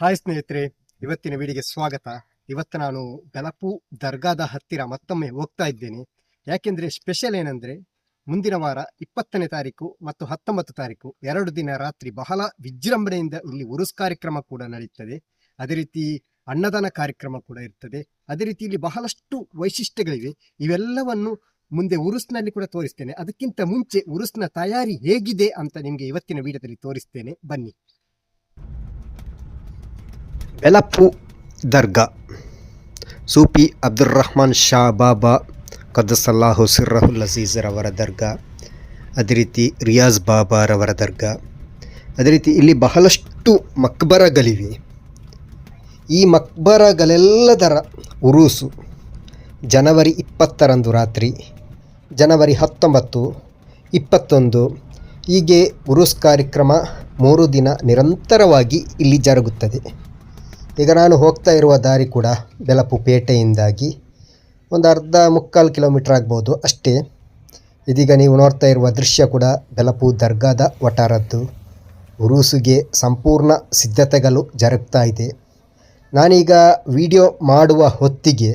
Hi ಸ್ನೇಹಿತರೆ, ಇವತ್ತಿನ ವಿಡಿಯೋಗೆ ಸ್ವಾಗತ. ಇವತ್ತು ನಾನು ಬೆಲಪು ದರ್ಗಾದ ಹತ್ತಿರ ಮತ್ತೊಮ್ಮೆ ಹೋಗ್ತಾ ಇದ್ದೇನೆ. ಯಾಕೆಂದ್ರೆ ಸ್ಪೆಷಲ್ ಏನಂದ್ರೆ ಮುಂದಿನ ವಾರ 20ನೇ ತಾರೀಕು ಮತ್ತು 19 ತಾರೀಕು 2 ದಿನ ರಾತ್ರಿ ಬಹಳ ವಿಜೃಂಭಣೆಯಿಂದ ಇಲ್ಲಿ ಉರುಸ್ ಕಾರ್ಯಕ್ರಮ ಕೂಡ ನಡೆಯುತ್ತದೆ. ಅದೇ ರೀತಿ ಅನ್ನದಾನ ಕಾರ್ಯಕ್ರಮ ಕೂಡ ಇರ್ತದೆ. ಅದೇ ರೀತಿ ಇಲ್ಲಿ ಬಹಳಷ್ಟು ವೈಶಿಷ್ಟ್ಯಗಳಿವೆ. ಇವೆಲ್ಲವನ್ನು ಮುಂದೆ ಉರುಸ್ನಲ್ಲಿ ಕೂಡ ತೋರಿಸ್ತೇನೆ. ಅದಕ್ಕಿಂತ ಮುಂಚೆ ಉರುಸ್ನ ತಯಾರಿ ಹೇಗಿದೆ ಅಂತ ನಿಮಗೆ ಇವತ್ತಿನ ವಿಡಿಯೋದಲ್ಲಿ ತೋರಿಸ್ತೇನೆ, ಬನ್ನಿ. ಬೆಲಪು ದರ್ಗಾ ಸೂಫಿ ಅಬ್ದುಲ್ ರಹಮಾನ್ ಶಾ ಬಾಬಾ ಕದ್ದಸಲ್ಲಾಹು ಸಿರ್ರಹುಲ್ ಅಜೀಜರವರ ದರ್ಗಾ, ಅದೇ ರೀತಿ ರಿಯಾಜ್ ಬಾಬಾರವರ ದರ್ಗಾ, ಅದೇ ರೀತಿ ಇಲ್ಲಿ ಬಹಳಷ್ಟು ಮಕ್ಬರಗಳಿವೆ. ಈ ಮಕ್ಬರಗಳೆಲ್ಲದರ ಉರುಸು ಜನವರಿ 20ರಂದು ರಾತ್ರಿ, ಜನವರಿ 19, 21 ಹೀಗೆ ಉರುಸ್ ಕಾರ್ಯಕ್ರಮ 3 ದಿನ ನಿರಂತರವಾಗಿ ಇಲ್ಲಿ ಜರುಗುತ್ತದೆ. ಈಗ ನಾನು ಹೋಗ್ತಾ ಇರುವ ದಾರಿ ಕೂಡ ಬೆಲಪು ಪೇಟೆಯಿಂದಾಗಿ ಒಂದು ಮುಕ್ಕಾಲು ಕಿಲೋಮೀಟರ್ ಆಗ್ಬೋದು ಅಷ್ಟೇ. ಇದೀಗ ನೀವು ನೋಡ್ತಾ ಇರುವ ದೃಶ್ಯ ಕೂಡ ಬೆಲಪು ದರ್ಗಾದ ವಟಾರದ್ದು. ಉರುಸಿಗೆ ಸಂಪೂರ್ಣ ಸಿದ್ಧತೆಗಳು ಜರುಗ್ತಾ ಇದೆ. ನಾನೀಗ ವಿಡಿಯೋ ಮಾಡುವ ಹೊತ್ತಿಗೆ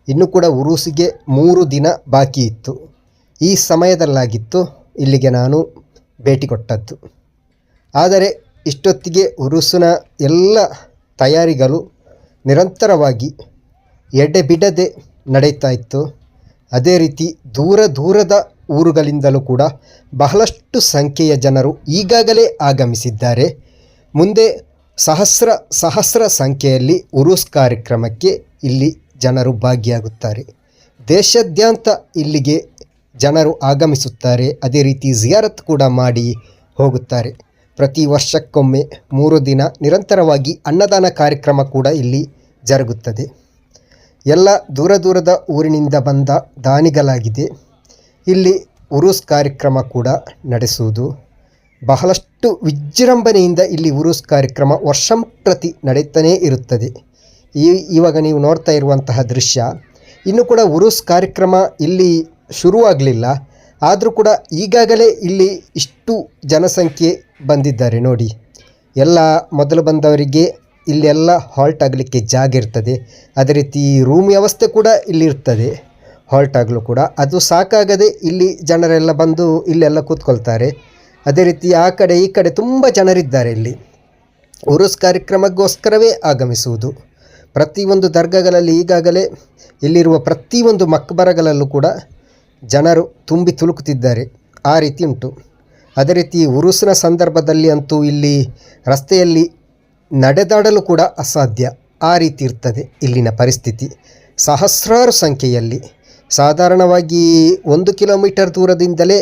ಇನ್ನೂ ಕೂಡ ಉರುಸಿಗೆ 3 ದಿನ ಬಾಕಿ ಇತ್ತು. ಈ ಸಮಯದಲ್ಲಾಗಿತ್ತು ಇಲ್ಲಿಗೆ ನಾನು ಭೇಟಿ ಕೊಟ್ಟದ್ದು. ಆದರೆ ಇಷ್ಟೊತ್ತಿಗೆ ಉರುಸಿನ ಎಲ್ಲ ತಯಾರಿಗಳು ನಿರಂತರವಾಗಿ ಎಡೆಬಿಡದೆ ನಡೀತಾ ಇತ್ತು. ಅದೇ ರೀತಿ ದೂರದ ಊರುಗಳಿಂದಲೂ ಕೂಡ ಬಹಳಷ್ಟು ಸಂಖ್ಯೆಯ ಜನರು ಈಗಾಗಲೇ ಆಗಮಿಸಿದ್ದಾರೆ. ಮುಂದೆ ಸಹಸ್ರ ಸಂಖ್ಯೆಯಲ್ಲಿ ಉರುಸ್ ಕಾರ್ಯಕ್ರಮಕ್ಕೆ ಇಲ್ಲಿ ಜನರು ಭಾಗಿಯಾಗುತ್ತಾರೆ. ದೇಶಾದ್ಯಂತ ಇಲ್ಲಿಗೆ ಜನರು ಆಗಮಿಸುತ್ತಾರೆ. ಅದೇ ರೀತಿ ಜಿಯಾರತ್ ಕೂಡ ಮಾಡಿ ಹೋಗುತ್ತಾರೆ. ಪ್ರತಿ ವರ್ಷಕ್ಕೊಮ್ಮೆ 3 ದಿನ ನಿರಂತರವಾಗಿ ಅನ್ನದಾನ ಕಾರ್ಯಕ್ರಮ ಕೂಡ ಇಲ್ಲಿ ಜರುಗುತ್ತದೆ. ಎಲ್ಲ ದೂರದ ಊರಿನಿಂದ ಬಂದ ದಾನಿಗಳಾಗಿದೆ ಇಲ್ಲಿ ಉರುಸ್ ಕಾರ್ಯಕ್ರಮ ಕೂಡ ನಡೆಸುವುದು. ಬಹಳಷ್ಟು ವಿಜೃಂಭಣೆಯಿಂದ ಇಲ್ಲಿ ಉರುಸ್ ಕಾರ್ಯಕ್ರಮ ವರ್ಷಂಪ್ರತಿ ನಡೀತಾನೇ ಇರುತ್ತದೆ. ಇವಾಗ ನೀವು ನೋಡ್ತಾ ಇರುವಂತಹ ದೃಶ್ಯ, ಇನ್ನೂ ಕೂಡ ಉರುಸ್ ಕಾರ್ಯಕ್ರಮ ಇಲ್ಲಿ ಶುರುವಾಗಲಿಲ್ಲ. ಆದರೂ ಕೂಡ ಈಗಾಗಲೇ ಇಲ್ಲಿ ಇಷ್ಟು ಜನಸಂಖ್ಯೆ ಬಂದಿದ್ದಾರೆ ನೋಡಿ. ಎಲ್ಲ ಮೊದಲು ಬಂದವರಿಗೆ ಇಲ್ಲೆಲ್ಲ ಹಾಲ್ಟ್ ಆಗಲಿಕ್ಕೆ ಜಾಗ ಇರ್ತದೆ. ಅದೇ ರೀತಿ ರೂಮ್ ವ್ಯವಸ್ಥೆ ಕೂಡ ಇಲ್ಲಿ ಇರ್ತದೆ, ಹಾಲ್ಟ್ ಆಗಲು ಕೂಡ. ಅದು ಸಾಕಾಗದೆ ಇಲ್ಲಿ ಜನರೆಲ್ಲ ಬಂದು ಇಲ್ಲೆಲ್ಲ ಕೂತ್ಕೊಳ್ತಾರೆ. ಅದೇ ರೀತಿ ಆ ಕಡೆ ಈ ಕಡೆ ತುಂಬ ಜನರಿದ್ದಾರೆ ಇಲ್ಲಿ ಉರುಸ್ ಕಾರ್ಯಕ್ರಮಕ್ಕೋಸ್ಕರವೇ ಆಗಮಿಸುವುದು. ಪ್ರತಿಯೊಂದು ದರ್ಗಾಗಳಲ್ಲಿ ಈಗಾಗಲೇ ಇಲ್ಲಿರುವ ಪ್ರತಿಯೊಂದು ಮಕ್ಬರಗಳಲ್ಲೂ ಕೂಡ ಜನರು ತುಂಬಿ ತುಳುಕುತ್ತಿದ್ದಾರೆ. ಆ ರೀತಿ ಉಂಟು. ಅದೇ ರೀತಿ ಉರುಸಿನ ಸಂದರ್ಭದಲ್ಲಿ ಅಂತೂ ಇಲ್ಲಿ ರಸ್ತೆಯಲ್ಲಿ ನಡೆದಾಡಲು ಕೂಡ ಅಸಾಧ್ಯ. ಆ ರೀತಿ ಇರ್ತದೆ ಇಲ್ಲಿನ ಪರಿಸ್ಥಿತಿ. ಸಹಸ್ರಾರು ಸಂಖ್ಯೆಯಲ್ಲಿ, ಸಾಧಾರಣವಾಗಿ 1 ಕಿಲೋಮೀಟರ್ ದೂರದಿಂದಲೇ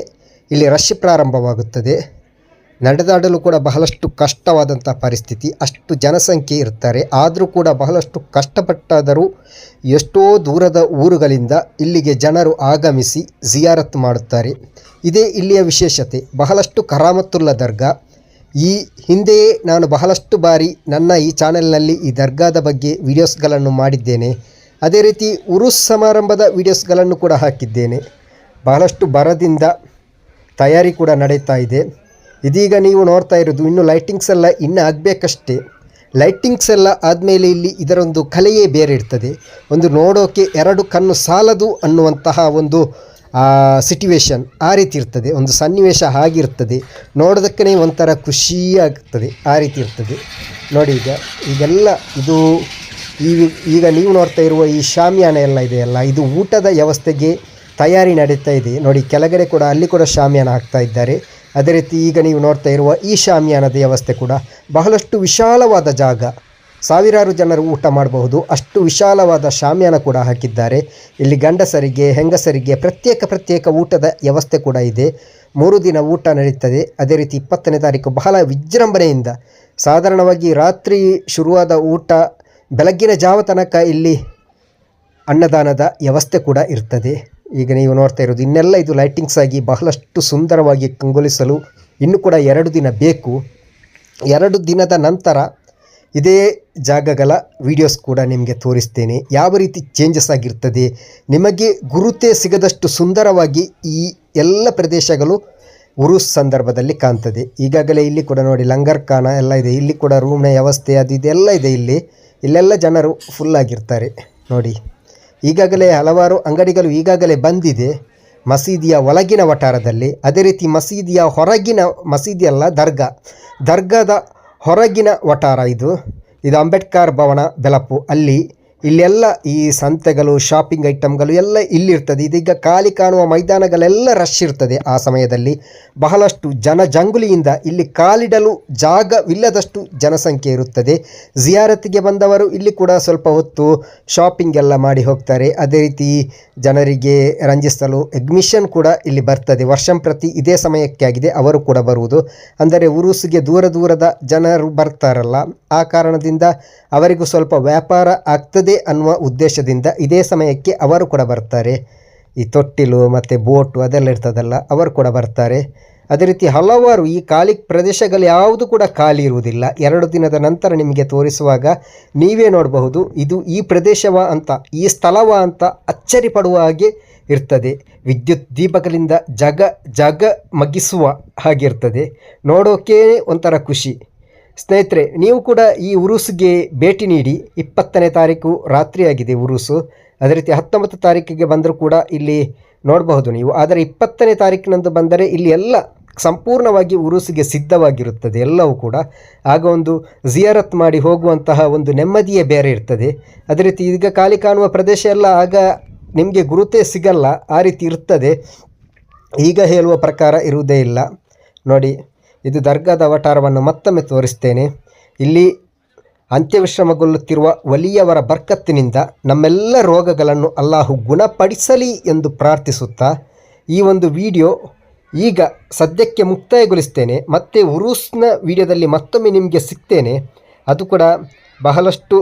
ಇಲ್ಲಿ ರಶ್ ಪ್ರಾರಂಭವಾಗುತ್ತದೆ. ನಡೆದಾಡಲು ಕೂಡ ಬಹಳಷ್ಟು ಕಷ್ಟವಾದಂಥ ಪರಿಸ್ಥಿತಿ. ಅಷ್ಟು ಜನಸಂಖ್ಯೆ ಇರ್ತಾರೆ. ಆದರೂ ಕೂಡ ಬಹಳಷ್ಟು ಕಷ್ಟಪಟ್ಟಾದರೂ ಎಷ್ಟೋ ದೂರದ ಊರುಗಳಿಂದ ಇಲ್ಲಿಗೆ ಜನರು ಆಗಮಿಸಿ ಜಿಯಾರತ್ ಮಾಡುತ್ತಾರೆ. ಇದೇ ಇಲ್ಲಿಯ ವಿಶೇಷತೆ. ಬಹಳಷ್ಟು ಕರಾಮತ್ತುಲ್ಲ ದರ್ಗಾ. ಈ ಹಿಂದೆಯೇ ನಾನು ಬಹಳಷ್ಟು ಬಾರಿ ನನ್ನ ಈ ಚಾನೆಲ್ನಲ್ಲಿ ಈ ದರ್ಗಾದ ಬಗ್ಗೆ ವಿಡಿಯೋಸ್ಗಳನ್ನು ಮಾಡಿದ್ದೇನೆ. ಅದೇ ರೀತಿ ಉರುಸ್ ಸಮಾರಂಭದ ವಿಡಿಯೋಸ್ಗಳನ್ನು ಕೂಡ ಹಾಕಿದ್ದೇನೆ. ಬಹಳಷ್ಟು ಭರದಿಂದ ತಯಾರಿ ಕೂಡ ನಡೀತಾ ಇದೆ. ಇದೀಗ ನೀವು ನೋಡ್ತಾ ಇರೋದು ಇನ್ನು ಲೈಟಿಂಗ್ಸ್ ಎಲ್ಲ ಇನ್ನೂ ಆಗಬೇಕಷ್ಟೇ. ಲೈಟಿಂಗ್ಸ್ ಎಲ್ಲ ಆದಮೇಲೆ ಇಲ್ಲಿ ಇದರೊಂದು ಕಲೆಯೇ ಬೇರೆ ಇರ್ತದೆ. ಒಂದು ನೋಡೋಕೆ 2 ಕಣ್ಣು ಸಾಲದು ಅನ್ನುವಂತಹ ಒಂದು ಸಿಟ್ಯುವೇಶನ್ ಆ ರೀತಿ ಇರ್ತದೆ. ಒಂದು ಸನ್ನಿವೇಶ ಆಗಿರ್ತದೆ. ನೋಡೋದಕ್ಕೇ ಒಂಥರ ಖುಷಿಯಾಗ್ತದೆ. ಆ ರೀತಿ ಇರ್ತದೆ ನೋಡಿ. ಈಗೆಲ್ಲ ಇದು ಈಗ ನೀವು ನೋಡ್ತಾ ಇರುವ ಈ ಶಾಮಿಯಾನ ಎಲ್ಲ ಇದೆಯಲ್ಲ, ಇದು ಊಟದ ವ್ಯವಸ್ಥೆಗೆ ತಯಾರಿ ನಡೀತಾ ಇದೆ ನೋಡಿ. ಕೆಳಗಡೆ ಕೂಡ ಅಲ್ಲಿ ಕೂಡ ಶಾಮಿಯಾನ ಹಾಕ್ತಾ ಇದ್ದಾರೆ. ಅದೇ ರೀತಿ ಈಗ ನೀವು ನೋಡ್ತಾ ಇರುವ ಈ ಶಾಮಿಯಾನದ ವ್ಯವಸ್ಥೆ ಕೂಡ ಬಹಳಷ್ಟು ವಿಶಾಲವಾದ ಜಾಗ, ಸಾವಿರಾರು ಜನರು ಊಟ ಮಾಡಬಹುದು ಅಷ್ಟು ವಿಶಾಲವಾದ ಶಾಮಿಯಾನ ಕೂಡ ಹಾಕಿದ್ದಾರೆ. ಇಲ್ಲಿ ಗಂಡಸರಿಗೆ ಹೆಂಗಸರಿಗೆ ಪ್ರತ್ಯೇಕ ಊಟದ ವ್ಯವಸ್ಥೆ ಕೂಡ ಇದೆ. 3 ದಿನ ಊಟ ನಡೀತದೆ. ಅದೇ ರೀತಿ 20ನೇ ತಾರೀಕು ಬಹಳ ವಿಜೃಂಭಣೆಯಿಂದ, ಸಾಧಾರಣವಾಗಿ ರಾತ್ರಿ ಶುರುವಾದ ಊಟ ಬೆಳಗ್ಗಿನ ಜಾವ ತನಕ ಇಲ್ಲಿ ಅನ್ನದಾನದ ವ್ಯವಸ್ಥೆ ಕೂಡ ಇರ್ತದೆ. ಈಗ ನೀವು ನೋಡ್ತಾ ಇರೋದು ಇನ್ನೆಲ್ಲ ಇದು ಲೈಟಿಂಗ್ಸ್ ಆಗಿ ಬಹಳಷ್ಟು ಸುಂದರವಾಗಿ ಕಂಗೊಳಿಸಲು ಇನ್ನೂ ಕೂಡ 2 ದಿನ ಬೇಕು. 2 ದಿನದ ನಂತರ ಇದೇ ಜಾಗಗಳ ವಿಡಿಯೋಸ್ ಕೂಡ ನಿಮಗೆ ತೋರಿಸ್ತೇನೆ. ಯಾವ ರೀತಿ ಚೇಂಜಸ್ ಆಗಿರ್ತದೆ, ನಿಮಗೆ ಗುರುತೇ ಸಿಗದಷ್ಟು ಸುಂದರವಾಗಿ ಈ ಎಲ್ಲ ಪ್ರದೇಶಗಳು ಉರುಸ್ ಸಂದರ್ಭದಲ್ಲಿ ಕಾಣ್ತದೆ. ಈಗಾಗಲೇ ಇಲ್ಲಿ ಕೂಡ ನೋಡಿ ಲಂಗರ್ ಖಾನ ಎಲ್ಲ ಇದೆ, ಇಲ್ಲಿ ಕೂಡ ರೂಮ್ನ ವ್ಯವಸ್ಥೆ ಅದು ಇದೆಲ್ಲ ಇದೆ. ಇಲ್ಲೆಲ್ಲ ಜನರು ಫುಲ್ ಆಗಿರ್ತಾರೆ ನೋಡಿ. ಈಗಾಗಲೇ ಹಲವಾರು ಅಂಗಡಿಗಳು ಈಗಾಗಲೇ ಬಂದಿದೆ ಮಸೀದಿಯ ಒಳಗಿನ ವಠಾರದಲ್ಲಿ. ಅದೇ ರೀತಿ ಮಸೀದಿಯ ಹೊರಗಿನ, ಮಸೀದಿ ಅಲ್ಲ ದರ್ಗಾದ ಹೊರಗಿನ ವಠಾರ ಇದು ಅಂಬೇಡ್ಕರ್ ಭವನ ಬೆಳಪು. ಇಲ್ಲೆಲ್ಲ ಈ ಸಂತೆಗಳು, ಶಾಪಿಂಗ್ ಐಟಮ್ಗಳು ಎಲ್ಲ ಇಲ್ಲಿರ್ತದೆ. ಇದೀಗ ಖಾಲಿ ಕಾಣುವ ಮೈದಾನಗಳೆಲ್ಲ ರಶ್ ಇರ್ತದೆ. ಆ ಸಮಯದಲ್ಲಿ ಬಹಳಷ್ಟು ಜನಜಂಗುಲಿಯಿಂದ ಇಲ್ಲಿ ಕಾಲಿಡಲು ಜಾಗವಿಲ್ಲದಷ್ಟು ಜನಸಂಖ್ಯೆ ಇರುತ್ತದೆ. ಜಿಯಾರತಿಗೆ ಬಂದವರು ಇಲ್ಲಿ ಕೂಡ ಸ್ವಲ್ಪ ಹೊತ್ತು ಶಾಪಿಂಗ್ ಎಲ್ಲ ಮಾಡಿ ಹೋಗ್ತಾರೆ. ಅದೇ ರೀತಿ ಜನರಿಗೆ ರಂಜಿಸಲು ಎಗ್ಮಿಷನ್ ಕೂಡ ಇಲ್ಲಿ ಬರ್ತದೆ. ವರ್ಷಂಪ್ರತಿ ಇದೇ ಸಮಯಕ್ಕೆ ಆಗಿದೆ ಅವರು ಕೂಡ ಬರುವುದು. ಅಂದರೆ ಉರುಸಿಗೆ ದೂರದ ಜನರು ಬರ್ತಾರಲ್ಲ, ಆ ಕಾರಣದಿಂದ ಅವರಿಗೂ ಸ್ವಲ್ಪ ವ್ಯಾಪಾರ ಆಗ್ತದೆ ಅನ್ನುವ ಉದ್ದೇಶದಿಂದ ಇದೇ ಸಮಯಕ್ಕೆ ಅವರು ಕೂಡ ಬರ್ತಾರೆ. ಈ ತೊಟ್ಟಿಲು ಮತ್ತು ಬೋಟು ಅದೆಲ್ಲ ಇರ್ತದಲ್ಲ, ಅವರು ಕೂಡ ಬರ್ತಾರೆ. ಅದೇ ರೀತಿ ಹಲವಾರು ಈ ಖಾಲಿ ಪ್ರದೇಶಗಳು ಯಾವುದು ಕೂಡ ಖಾಲಿ ಇರುವುದಿಲ್ಲ. 2 ದಿನದ ನಂತರ ನಿಮಗೆ ತೋರಿಸುವಾಗ ನೀವೇ ನೋಡಬಹುದು ಇದು ಈ ಪ್ರದೇಶವ ಅಂತ, ಈ ಸ್ಥಳವ ಅಂತ ಅಚ್ಚರಿ ಪಡುವ ಹಾಗೆ ಇರ್ತದೆ. ವಿದ್ಯುತ್ ದೀಪಗಳಿಂದ ಜಗ ಮಗಿಸುವ ಹಾಗಿರ್ತದೆ. ನೋಡೋಕೆ ಒಂಥರ ಖುಷಿ. ಸ್ನೇಹಿತರೆ, ನೀವು ಕೂಡ ಈ ಉರುಸ್ಗೆ ಭೇಟಿ ನೀಡಿ. 20ನೇ ತಾರೀಕು ರಾತ್ರಿಯಾಗಿದೆ ಉರುಸು. ಅದೇ ರೀತಿ 19 ತಾರೀಕಿಗೆ ಬಂದರೂ ಕೂಡ ಇಲ್ಲಿ ನೋಡಬಹುದು ನೀವು. ಆದರೆ 20ನೇ ತಾರೀಕಿನಂದು ಬಂದರೆ ಇಲ್ಲಿ ಎಲ್ಲ ಸಂಪೂರ್ಣವಾಗಿ ಉರುಸಿಗೆ ಸಿದ್ಧವಾಗಿರುತ್ತದೆ ಎಲ್ಲವೂ ಕೂಡ. ಆಗ ಒಂದು ಜಿಯಾರತ್ ಮಾಡಿ ಹೋಗುವಂತಹ ಒಂದು ನೆಮ್ಮದಿಯೇ ಬೇರೆ ಇರ್ತದೆ. ಅದೇ ರೀತಿ ಈಗ ಖಾಲಿ ಕಾಣುವ ಪ್ರದೇಶ ಎಲ್ಲ ಆಗ ನಿಮಗೆ ಗುರುತೇ ಸಿಗಲ್ಲ, ಆ ರೀತಿ ಇರ್ತದೆ. ಈಗ ಹೇಳುವ ಪ್ರಕಾರ ಇರುವುದೇ ಇಲ್ಲ ನೋಡಿ. ಇದು ದರ್ಗಾದ ಅವತಾರವನ್ನು ಮತ್ತೊಮ್ಮೆ ತೋರಿಸ್ತೇನೆ. ಇಲ್ಲಿ ಅಂತ್ಯವಿಶ್ರಮಗೊಳ್ಳುತ್ತಿರುವ ವಲಿಯವರ ಬರ್ಕತ್ತಿನಿಂದ ನಮ್ಮೆಲ್ಲ ರೋಗಗಳನ್ನು ಅಲ್ಲಾಹು ಗುಣಪಡಿಸಲಿ ಎಂದು ಪ್ರಾರ್ಥಿಸುತ್ತಾ ಈ ಒಂದು ವಿಡಿಯೋ ಈಗ ಸದ್ಯಕ್ಕೆ ಮುಕ್ತಾಯಗೊಳಿಸ್ತೇನೆ. ಮತ್ತೆ ಉರುಸ್ನ ವಿಡಿಯೋದಲ್ಲಿ ಮತ್ತೊಮ್ಮೆ ನಿಮಗೆ ಸಿಗ್ತೇನೆ. ಅದು ಕೂಡ ಬಹಳಷ್ಟು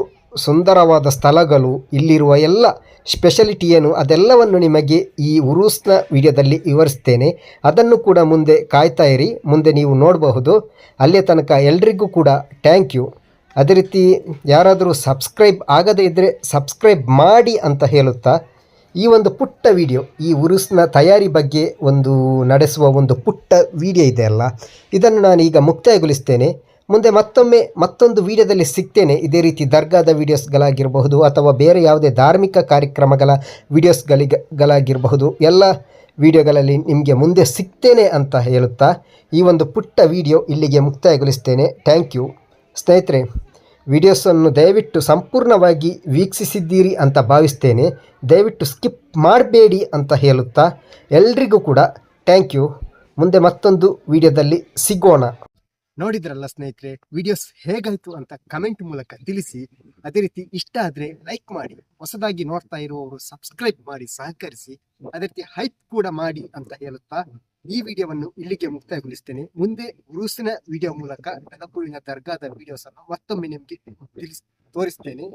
ಸುಂದರವಾದ ಸ್ಥಳಗಳು, ಇಲ್ಲಿರುವ ಎಲ್ಲ ಸ್ಪೆಷಲಿಟಿ ಏನು ಅದೆಲ್ಲವನ್ನು ನಿಮಗೆ ಈ ಉರುಸ್ನ ವಿಡಿಯೋದಲ್ಲಿ ವಿವರಿಸ್ತೇನೆ. ಅದನ್ನು ಕೂಡ ಮುಂದೆ ಕಾಯ್ತಾ ಇರಿ, ಮುಂದೆ ನೀವು ನೋಡಬಹುದು. ಅಲ್ಲೇ ತನಕ ಎಲ್ರಿಗೂ ಕೂಡ ಥ್ಯಾಂಕ್ ಯು. ಅದೇ ರೀತಿ ಯಾರಾದರೂ ಸಬ್ಸ್ಕ್ರೈಬ್ ಆಗದೇ ಇದ್ದರೆ ಸಬ್ಸ್ಕ್ರೈಬ್ ಮಾಡಿ ಅಂತ ಹೇಳುತ್ತಾ ಈ ಒಂದು ಪುಟ್ಟ ವಿಡಿಯೋ, ಈ ಉರುಸ್ನ ತಯಾರಿ ಬಗ್ಗೆ ನಡೆಸುವ ಒಂದು ಪುಟ್ಟ ವಿಡಿಯೋ ಇದೆ ಅಲ್ಲ, ಇದನ್ನು ನಾನು ಈಗ ಮುಕ್ತಾಯಗೊಳಿಸ್ತೇನೆ. ಮುಂದೆ ಮತ್ತೊಂದು ವಿಡಿಯೋದಲ್ಲಿ ಸಿಗ್ತೇನೆ. ಇದೇ ರೀತಿ ದರ್ಗಾದ ವೀಡಿಯೋಸ್ಗಳಾಗಿರಬಹುದು ಅಥವಾ ಬೇರೆ ಯಾವುದೇ ಧಾರ್ಮಿಕ ಕಾರ್ಯಕ್ರಮಗಳ ವೀಡಿಯೋಸ್ಗಳಾಗಿರಬಹುದು, ಎಲ್ಲ ವಿಡಿಯೋಗಳಲ್ಲಿ ನಿಮಗೆ ಮುಂದೆ ಸಿಗ್ತೇನೆ ಅಂತ ಹೇಳುತ್ತಾ ಈ ಒಂದು ಪುಟ್ಟ ವಿಡಿಯೋ ಇಲ್ಲಿಗೆ ಮುಕ್ತಾಯಗೊಳಿಸ್ತೇನೆ. ಥ್ಯಾಂಕ್ ಯು ಸ್ನೇಹಿತರೆ. ವಿಡಿಯೋಸನ್ನು ದಯವಿಟ್ಟು ಸಂಪೂರ್ಣವಾಗಿ ವೀಕ್ಷಿಸಿದ್ದೀರಿ ಅಂತ ಭಾವಿಸ್ತೇನೆ. ದಯವಿಟ್ಟು ಸ್ಕಿಪ್ ಮಾಡಬೇಡಿ ಅಂತ ಹೇಳುತ್ತಾ ಎಲ್ರಿಗೂ ಕೂಡ ಥ್ಯಾಂಕ್ ಯು. ಮುಂದೆ ಮತ್ತೊಂದು ವಿಡಿಯೋದಲ್ಲಿ ಸಿಗೋಣ. ನೋಡಿದ್ರಲ್ಲ ಸ್ನೇಹಿತರೆ, ವಿಡಿಯೋಸ್ ಹೇಗಾಯಿತು ಅಂತ ಕಮೆಂಟ್ ಮೂಲಕ ತಿಳಿಸಿ. ಅದೇ ರೀತಿ ಇಷ್ಟ ಆದರೆ ಲೈಕ್ ಮಾಡಿ, ಹೊಸದಾಗಿ ನೋಡ್ತಾ ಇರುವವರು ಸಬ್ಸ್ಕ್ರೈಬ್ ಮಾಡಿ ಸಹಕರಿಸಿ. ಅದೇ ರೀತಿ ಹೈಪ್ ಕೂಡ ಮಾಡಿ ಅಂತ ಹೇಳುತ್ತಾ ಈ ವಿಡಿಯೋವನ್ನು ಇಲ್ಲಿಗೆ ಮುಕ್ತಾಯಗೊಳಿಸ್ತೇನೆ. ಮುಂದೆ ಉರುಸಿನ ವಿಡಿಯೋ ಮೂಲಕ ಬೆಳಪುವಿನ ದರ್ಗಾದ ವಿಡಿಯೋಸ್ ಅನ್ನು ಮತ್ತೊಮ್ಮೆ ನಿಮಗೆ ತೋರಿಸ್ತೇನೆ.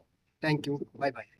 Thank you. Bye bye.